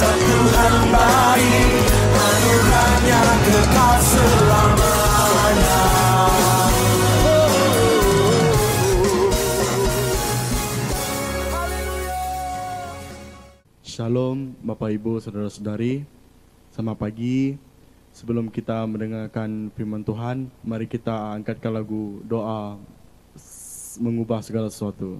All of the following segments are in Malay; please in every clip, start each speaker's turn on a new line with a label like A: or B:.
A: Tuhan baik, anugerahnya kekal selamanya.
B: Shalom Bapak Ibu Saudara-saudari, selamat pagi. Sebelum kita mendengarkan firman Tuhan, mari kita angkatkan lagu doa mengubah segala sesuatu.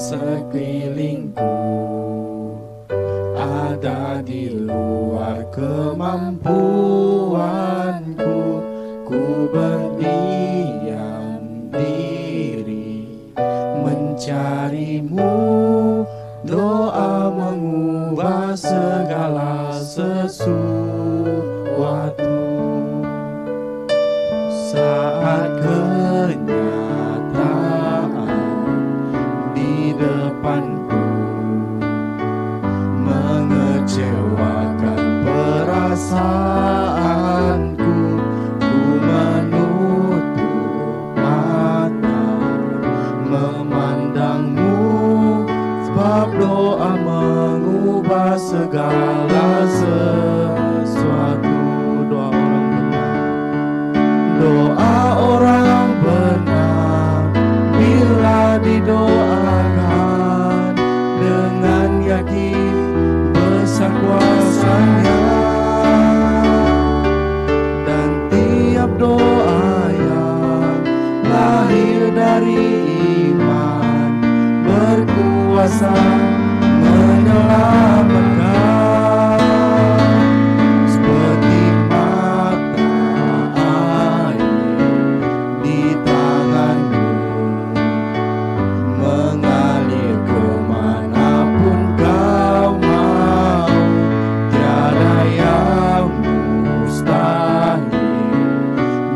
A: Sekelilingku ada di luar kemampuanku, ku berdiam diri mencarimu. Doa mengubah segala sesuatu. Saat depanku mengecewakan perasaanku, ku menutup mata memandangmu, sebab doa mengubah segala sesuatu. Doa orang benar bila didoakan dengan yakin besar kuasanya, dan tiap doa yang lahir dari iman berkuasa menyelamatkan, seperti mata air di tanganmu mengalir kemanapun kau mau. Tiada yang mustahil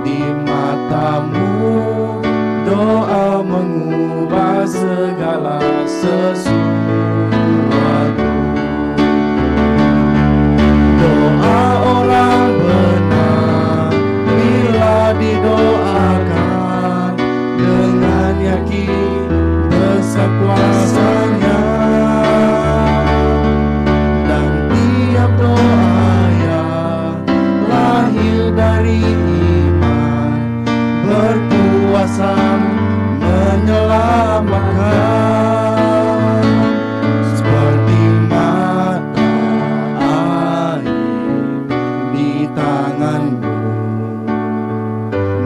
A: di matamu. Doa mengubah segala sesuatu. Doa orang benar bila didoakan dengan yakin besar kuasanya, dan tiap doa yang lahir dari iman berkuasa menyelamatkan, seperti mata air di tanganmu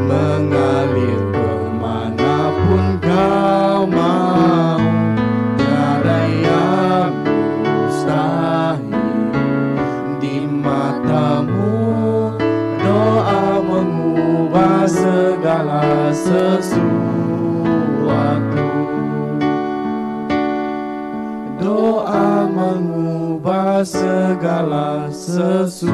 A: mengalir kemanapun kau mau. Tiada yang mustahil di matamu. Doa mengubah segala sesuatu. Doa mengubah segala sesuatu.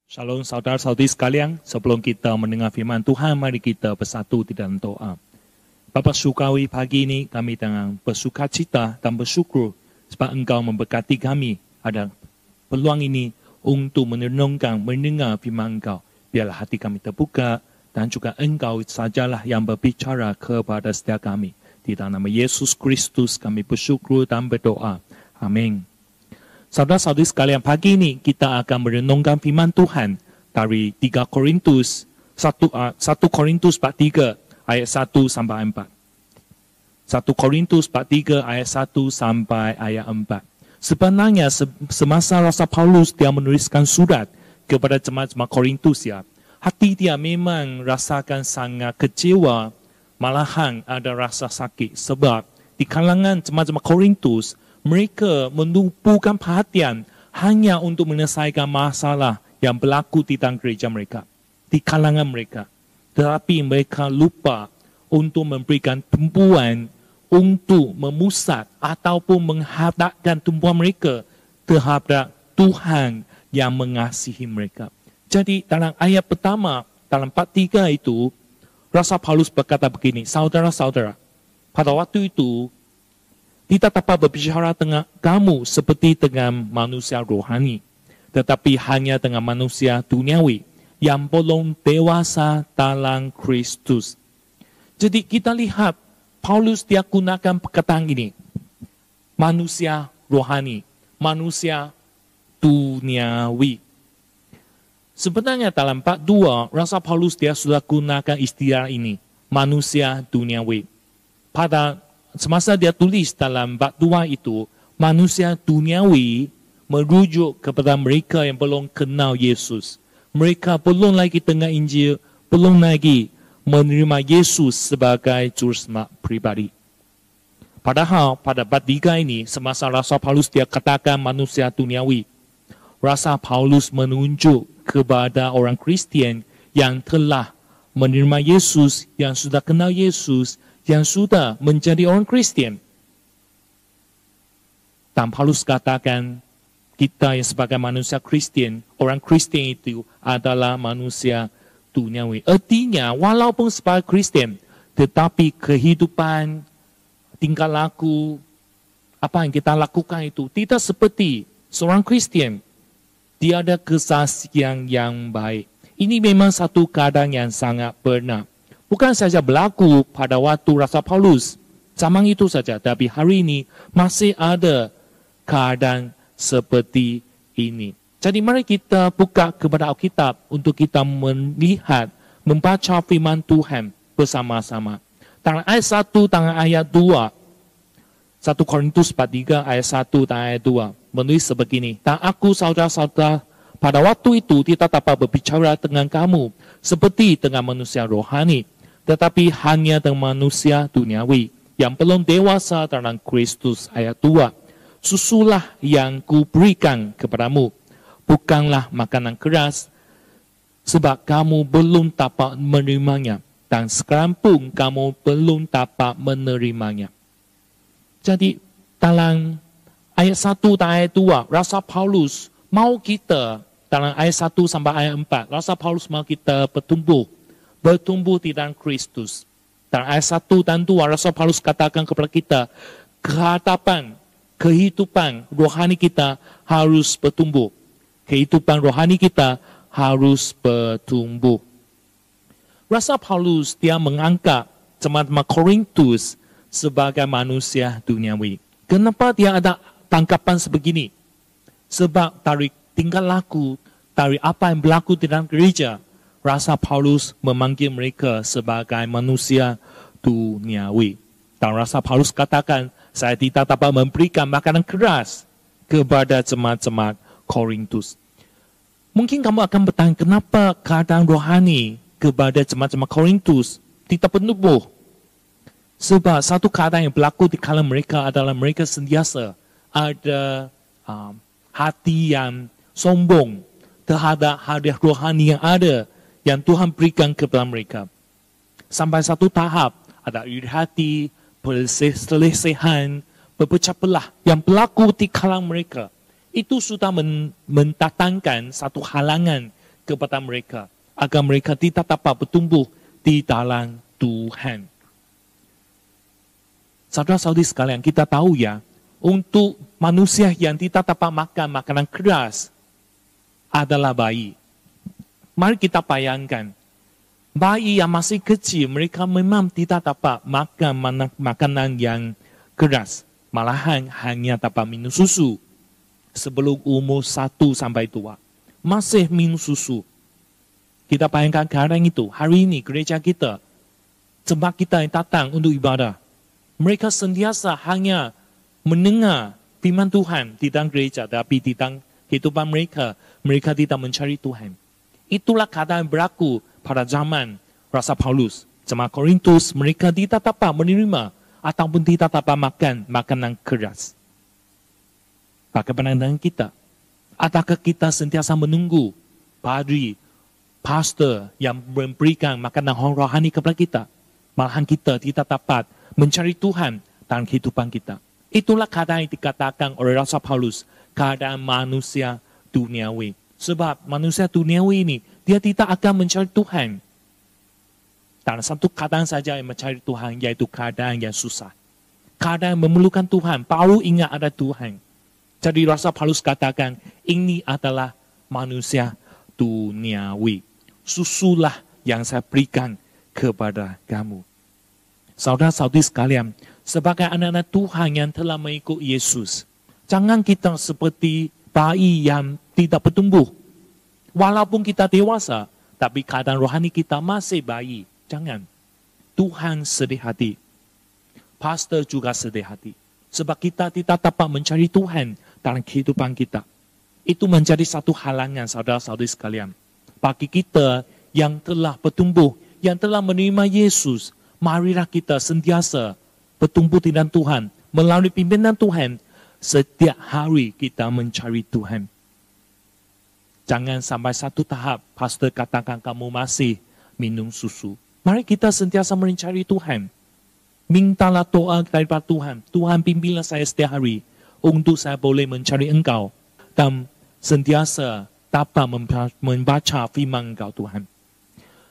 C: Shalom saudara-saudari sekalian, sebelum kita mendengar firman Tuhan, mari kita bersatu di dalam doa. Bapa surgawi, pagi ini kami dengan bersukacita dan bersyukur sebab Engkau memberkati kami ada peluang ini untuk merenungkan, mendengar firman Engkau. Biarlah hati kami terbuka dan juga Engkau sajalah yang berbicara kepada setiap kami. Di dalam nama Yesus Kristus kami bersyukur dan berdoa. Amin. Saudara-saudari sekalian, pagi ini kita akan merenungkan firman Tuhan dari 3 Korintus 1 Korintus 43 ayat 1 sampai 4. 1 Korintus 43 ayat 1 sampai ayat 4. Sebenarnya semasa Rasul Paulus dia menuliskan surat kepada jemaat-jemaat Korintus, ya, hati dia memang rasakan sangat kecewa, malahan ada rasa sakit. Sebab di kalangan jemaat-jemaat Korintus, mereka menumpukan perhatian hanya untuk menyelesaikan masalah yang berlaku di dalam gereja mereka, di kalangan mereka. Tetapi mereka lupa untuk memberikan tumpuan untuk memusat ataupun menghadapkan tumpuan mereka terhadap Tuhan yang mengasihi mereka. Jadi dalam ayat pertama, dalam 43 itu, Rasul Paulus berkata begini, saudara-saudara, pada waktu itu, tidak dapat berbicara dengan kamu seperti dengan manusia rohani, tetapi hanya dengan manusia duniawi yang belum dewasa dalam Kristus. Jadi kita lihat, Paulus dia gunakan perkataan ini, manusia rohani, manusia duniawi. Sebenarnya dalam 42, Rasul Paulus dia sudah gunakan istilah ini, manusia duniawi. Pada semasa dia tulis dalam 42 itu, manusia duniawi merujuk kepada mereka yang belum kenal Yesus. Mereka belum lagi dengar Injil, belum lagi menerima Yesus sebagai juru selamat pribadi. Padahal pada bab 3 ini, semasa Rasul Paulus dia katakan manusia duniawi, Rasul Paulus menunjuk kepada orang Kristian yang telah menerima Yesus, yang sudah kenal Yesus, yang sudah menjadi orang Kristian. Dan Paulus katakan, kita yang sebagai manusia Kristian, orang Kristian itu adalah manusia duniawi. Artinya, walaupun sebagai Kristian, tetapi kehidupan, tingkah laku, apa yang kita lakukan itu tidak seperti seorang Kristian. Dia ada kesaksian yang baik. Ini memang satu keadaan yang sangat benar. Bukan saja berlaku pada waktu Rasul Paulus, zaman itu saja, tapi hari ini masih ada keadaan seperti ini. Jadi mari kita buka kepada Alkitab untuk kita melihat, membaca firman Tuhan bersama-sama. Dalam ayat 1 dan ayat 2, 1 Korintus 43 ayat 1 dan ayat 2, menulis sebegini, dan aku saudara-saudara pada waktu itu tidak dapat berbicara dengan kamu seperti dengan manusia rohani, tetapi hanya dengan manusia duniawi yang belum dewasa dalam Kristus. Ayat 2, susulah yang kuberikan kepadamu, bukanlah makanan keras, sebab kamu belum dapat menerimanya, dan sekarang pun kamu belum dapat menerimanya. Jadi dalam ayat 1 dan ayat 2, Rasul Paulus mau kita, dalam ayat 1 sampai ayat 4, Rasul Paulus mau kita bertumbuh di dalam Kristus. Dalam ayat 1 dan 2, Rasul Paulus katakan kepada kita, kehidupan rohani kita harus bertumbuh. Kehidupan rohani kita harus bertumbuh. Rasul Paulus dia mengangkat jemaat Korintus sebagai manusia duniawi. Kenapa dia ada tangkapan sebegini? Sebab dari tingkah laku, dari apa yang berlaku di dalam gereja, Rasul Paulus memanggil mereka sebagai manusia duniawi. Dan Rasul Paulus katakan, saya tidak dapat memberikan makanan keras kepada jemaat-jemaat Korintus. Mungkin kamu akan bertanya, kenapa keadaan rohani kepada jemaat-jemaat Korintus tidak bertumbuh? Sebab satu keadaan yang berlaku di kalangan mereka adalah mereka sentiasa ada hati yang sombong terhadap hadiah rohani yang ada, yang Tuhan berikan kepada mereka. Sampai satu tahap, ada iri hati, perselisihan, berpecah belah yang berlaku di kalangan mereka. Itu sudah mendatangkan satu halangan kepada mereka, agar mereka tidak dapat bertumbuh di dalam Tuhan. Saudara-saudari sekalian, kita tahu ya, untuk manusia yang tidak dapat makan makanan keras adalah bayi. Mari kita bayangkan, bayi yang masih kecil, mereka memang tidak dapat makan makanan yang keras. Malahan hanya dapat minum susu. Sebelum umur 1 sampai 2, masih minum susu. Kita bayangkan keadaan itu. Hari ini gereja kita, jemaat kita yang datang untuk ibadah, mereka sentiasa hanya mendengar firman Tuhan di dalam gereja, tapi di dalam kehidupan mereka, mereka tidak mencari Tuhan. Itulah keadaan berlaku pada zaman Rasul Paulus. Jemaat Korintus, mereka tidak dapat menerima ataupun tidak dapat makan makanan keras. Bagaimana dengan kita? Adakah kita sentiasa menunggu padri, pastor yang memberikan makanan rohani kepada kita? Malahan kita tidak dapat mencari Tuhan dalam kehidupan kita. Itulah keadaan yang dikatakan oleh Rasul Paulus, keadaan manusia duniawi. Sebab manusia duniawi ini, dia tidak akan mencari Tuhan. Dan satu keadaan saja yang mencari Tuhan, yaitu keadaan yang susah. Keadaan memerlukan Tuhan, baru ingat ada Tuhan. Jadi Rasul Paulus katakan, ini adalah manusia duniawi. Susulah yang saya berikan kepada kamu. Saudara-saudari sekalian, sebagai anak-anak Tuhan yang telah mengikut Yesus, jangan kita seperti bayi yang tidak bertumbuh. Walaupun kita dewasa, tapi keadaan rohani kita masih bayi. Jangan. Tuhan sedih hati. Pastor juga sedih hati. Sebab kita tidak dapat mencari Tuhan dalam kehidupan kita. Itu menjadi satu halangan, saudara-saudari sekalian. Bagi kita yang telah bertumbuh, yang telah menerima Yesus, marilah kita sentiasa bertumbuh di dalam Tuhan. Melalui pimpinan Tuhan, setiap hari kita mencari Tuhan. Jangan sampai satu tahap, pastor katakan kamu masih minum susu. Mari kita sentiasa mencari Tuhan. Mintalah doa daripada Tuhan. Tuhan pimpinlah saya setiap hari untuk saya boleh mencari Engkau dan sentiasa dapat membaca firman Engkau Tuhan.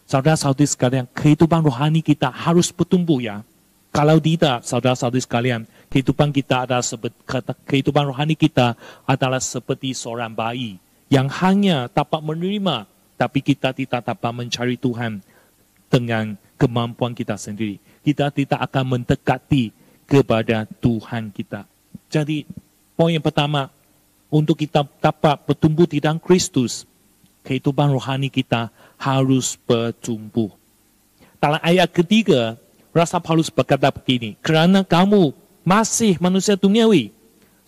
C: Saudara-saudari sekalian, kehidupan rohani kita harus bertumbuh ya. Kalau tidak, saudara-saudari sekalian, kehidupan kita adalah kehidupan rohani kita adalah seperti seorang bayi yang hanya dapat menerima, tapi kita tidak dapat mencari Tuhan dengan kemampuan kita sendiri. Kita tidak akan mendekati kepada Tuhan kita. Jadi, poin yang pertama, untuk kita dapat bertumbuh di dalam Kristus, kehidupan rohani kita harus bertumbuh. Dalam ayat ketiga, Rasul Paulus berkata begini, kerana kamu masih manusia duniawi,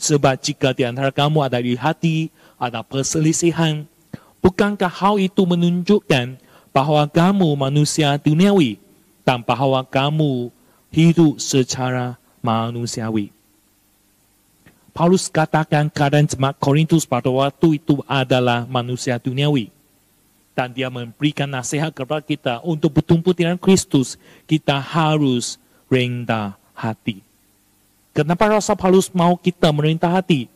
C: sebab jika di antara kamu ada iri hati, ada perselisihan, bukankah hal itu menunjukkan bahawa kamu manusia duniawi dan bahawa kamu hidup secara manusiawi? Paulus katakan keadaan jemaat Korintus pada waktu itu adalah manusia duniawi. Dan dia memberikan nasihat kepada kita untuk bertumbuh dengan Kristus, kita harus rendah hati. Kenapa Rasul Paulus mau kita merendah hati?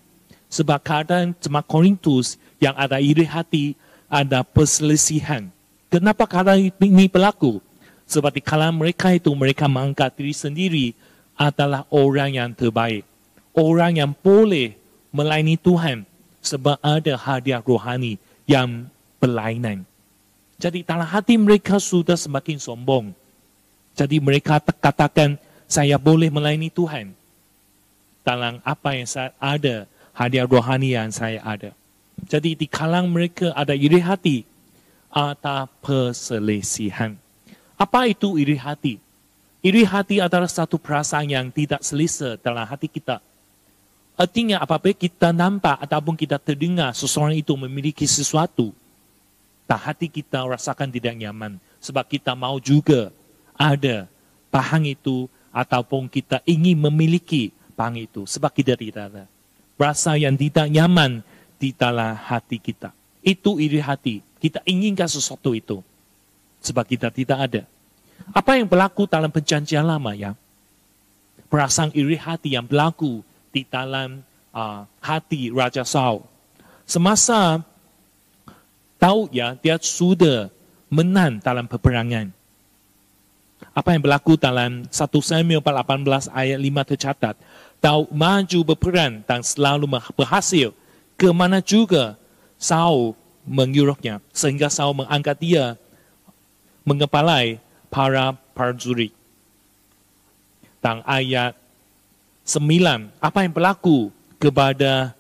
C: Sebab keadaan jemaat Korintus yang ada iri hati, ada perselisihan. Kenapa keadaan ini berlaku? Sebab di kalangan mereka itu, mereka mengangkat diri sendiri adalah orang yang terbaik. Orang yang boleh melayani Tuhan sebab ada hadiah rohani yang berlainan. Jadi dalam hati mereka sudah semakin sombong. Jadi mereka katakan, saya boleh melayani Tuhan dalam apa yang saya ada, hadiah rohani yang saya ada. Jadi di kalangan mereka ada iri hati, ada perselisihan. Apa itu iri hati? Iri hati adalah satu perasaan yang tidak selesa dalam hati kita. Artinya apabila kita nampak ataupun kita terdengar seseorang itu memiliki sesuatu, tak hati kita rasakan tidak nyaman. Sebab kita mau juga ada bahan itu ataupun kita ingin memiliki bahan itu. Sebab kita tidak ada. Rasa yang tidak nyaman di dalam hati kita. Itu iri hati. Kita inginkan sesuatu itu. Sebab kita tidak ada. Apa yang berlaku dalam perjanjian lama ya? Perasaan iri hati yang berlaku di dalam hati Raja Saul. Semasa Daud ya, dia sudah menang dalam peperangan. Apa yang berlaku dalam 1 Samuel 18 ayat 5 tercatat. Daud maju berperang dan selalu berhasil. Ke mana juga Saul menyuruhnya. Sehingga Saul mengangkat dia mengepalai para prajurit. Dan ayat 9, apa yang berlaku kepada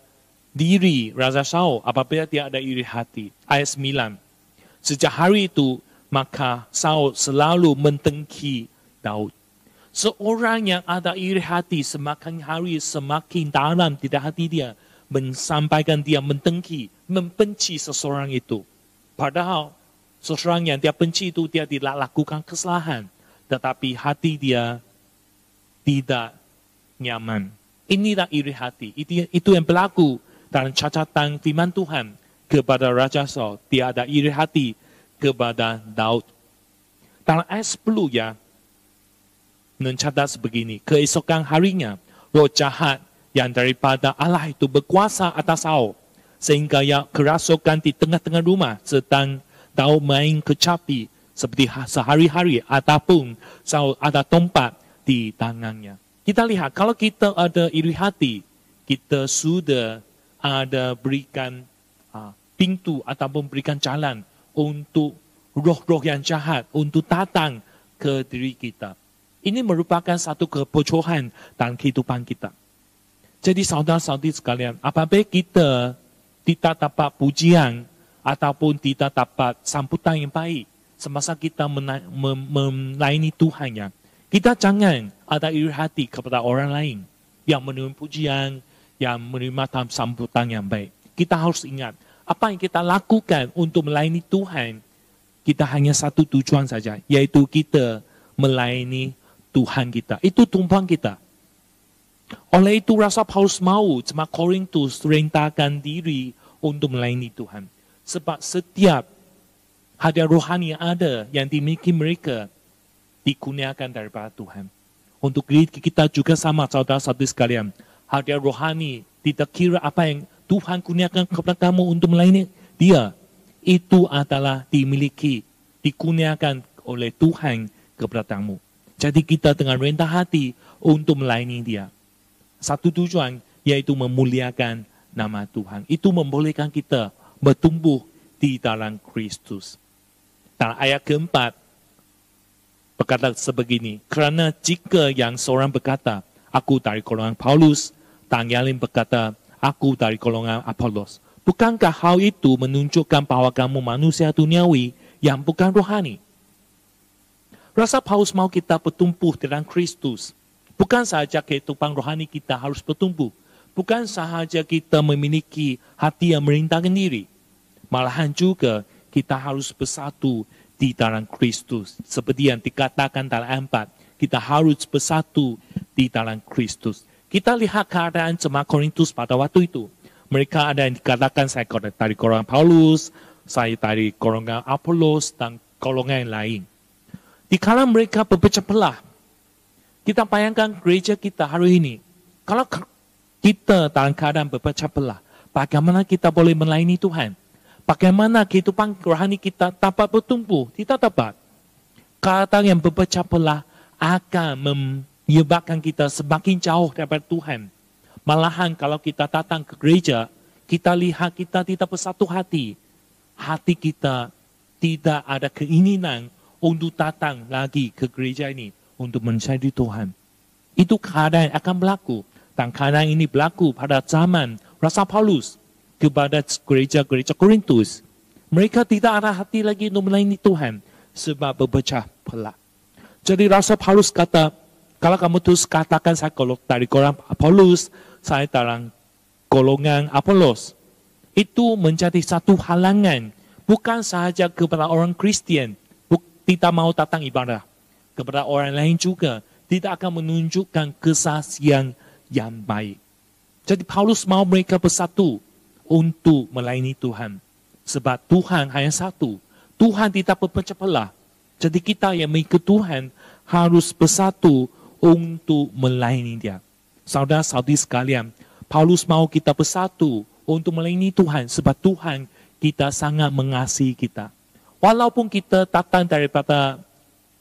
C: diri Raja Saul apabila dia ada iri hati. Ayat 9, sejak hari itu maka Saul selalu mentengki Daud. Seorang yang ada iri hati semakin hari semakin dalam di hati dia, mensampaikan dia mentengki, membenci seseorang itu. Padahal seseorang yang dia benci itu dia tidak lakukan kesalahan, tetapi hati dia tidak nyaman. Inilah iri hati. Itu yang berlaku dalam catatan firman Tuhan kepada Raja Saul. Dia ada iri hati kepada Daud. Dalam ayat 10 ya, mencatat sebegini. Keesokan harinya, roh jahat yang daripada Allah itu berkuasa atas Saul. Sehingga yang kerasukan di tengah-tengah rumah sedang tahu main kecapi seperti sehari-hari ataupun ada tompat di tangannya. Kita lihat kalau kita ada iri hati, kita sudah ada berikan pintu ataupun berikan jalan untuk roh-roh yang jahat untuk datang ke diri kita. Ini merupakan satu kebocoran dalam kehidupan kita. Jadi saudara-saudari sekalian, apabila kita tidak dapat pujian ataupun tidak dapat sambutan yang baik semasa kita melayani Tuhan, ya, kita jangan ada iri hati kepada orang lain yang menerima pujian, yang menerima sambutan yang baik. Kita harus ingat, apa yang kita lakukan untuk melayani Tuhan, kita hanya satu tujuan saja, yaitu kita melayani Tuhan kita. Itu tumpang kita. Oleh itu Rasul Paulus mau jemaat Korintus rendahkan diri untuk melayani Tuhan. Sebab setiap hadiah rohani yang ada yang dimiliki mereka dikurniakan daripada Tuhan. Untuk kita juga sama saudara-saudari sekalian. Hadiah rohani tidak kira apa yang Tuhan kurniakan kepada kamu untuk melayani Dia. Itu adalah dimiliki, dikurniakan oleh Tuhan kepada kamu. Jadi kita dengan rendah hati untuk melayani Dia. Satu tujuan yaitu memuliakan nama Tuhan. Itu membolehkan kita bertumbuh di dalam Kristus. Dalam ayat keempat berkata sebegini, kerana jika yang seorang berkata, aku dari golongan Paulus, dan yang lain berkata, aku dari golongan Apolos, bukankah hal itu menunjukkan bahwa kamu manusia duniawi yang bukan rohani? Rasul Paulus mau kita bertumbuh dalam Kristus. Bukan sahaja kehidupan rohani kita harus bertumbuh. Bukan sahaja kita memiliki hati yang merendahkan diri. Malahan juga kita harus bersatu di dalam Kristus. Seperti yang dikatakan dalam 4. Kita harus bersatu di dalam Kristus. Kita lihat keadaan jemaat Korintus pada waktu itu. Mereka ada yang dikatakan saya dari golongan Paulus, saya dari golongan Apolos, dan golongan lain. Di kala mereka berpecah belah, kita bayangkan gereja kita hari ini. Kalau kita dalam keadaan berpecah belah, bagaimana kita boleh melayani Tuhan? Bagaimana kehidupan rohani kita dapat bertumbuh? Tidak dapat. Keadaan yang berpecah belah akan menyebabkan kita semakin jauh daripada Tuhan. Malahan kalau kita datang ke gereja, kita lihat kita tidak bersatu hati. Hati kita tidak ada keinginan untuk datang lagi ke gereja ini untuk mencari Tuhan. Itu keadaan yang akan berlaku. Dan keadaan ini berlaku pada zaman Rasul Paulus kepada gereja-gereja Korintus. Mereka tidak ada hati lagi untuk melayani Tuhan sebab berpecah belah. Jadi Rasul Paulus kata, kalau kamu terus katakan saya dari golongan Paulus, saya dalam golongan Apolos, itu menjadi satu halangan. Bukan sahaja kepada orang Kristian, tidak mau datang ibadah. Kepada orang lain juga tidak akan menunjukkan kesaksian yang baik. Jadi Paulus mau mereka bersatu untuk melayani Tuhan. Sebab Tuhan hanya satu. Tuhan tidak berpecah belah. Jadi kita yang mengikut Tuhan harus bersatu untuk melayani Dia. Saudara-saudari sekalian, Paulus mau kita bersatu untuk melayani Tuhan. Sebab Tuhan kita sangat mengasihi kita. Walaupun kita datang daripada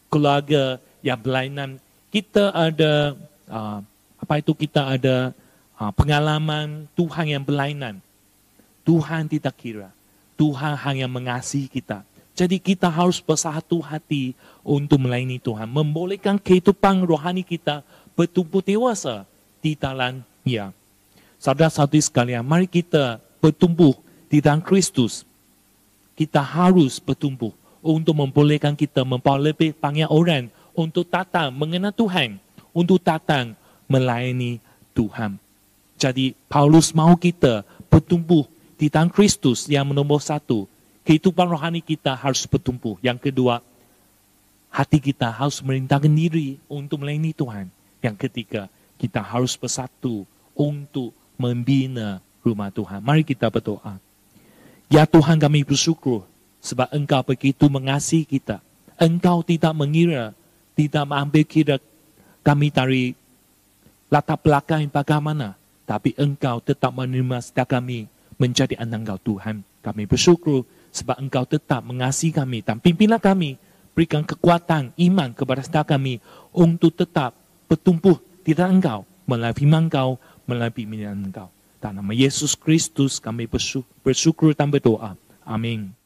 C: keluarga yang berlainan, kita ada kita ada pengalaman Tuhan yang berlainan. Tuhan tidak kira. Tuhan hanya mengasihi kita. Jadi kita harus bersatu hati untuk melayani Tuhan. Membolehkan kehidupan rohani kita bertumbuh dewasa di dalam Dia. Saudara-saudari sekalian, mari kita bertumbuh di dalam Kristus. Kita harus bertumbuh untuk membolehkan kita membawa lebih banyak orang untuk datang mengenal Tuhan, untuk datang melayani Tuhan. Jadi Paulus mau kita bertumbuh di dalam Kristus yang nombor satu. Kehidupan rohani kita harus bertumbuh. Yang kedua, hati kita harus merendahkan diri untuk melayani Tuhan. Yang ketiga, kita harus bersatu untuk membina rumah Tuhan. Mari kita berdoa. Ya Tuhan, kami bersyukur sebab Engkau begitu mengasihi kita. Engkau tidak mengira, tidak mengambil kira kami dari latar belakang bagaimana. Tapi Engkau tetap menerima setiap kami menjadi anak Engkau Tuhan. Kami bersyukur sebab Engkau tetap mengasihi kami dan pimpinlah kami. Berikan kekuatan, iman kepada setiap kami untuk tetap bertumbuh di dalam Engkau, melalui firman Engkau, melalui pimpinan Engkau. Dalam nama Yesus Kristus kami bersyukur dan berdoa. Amin.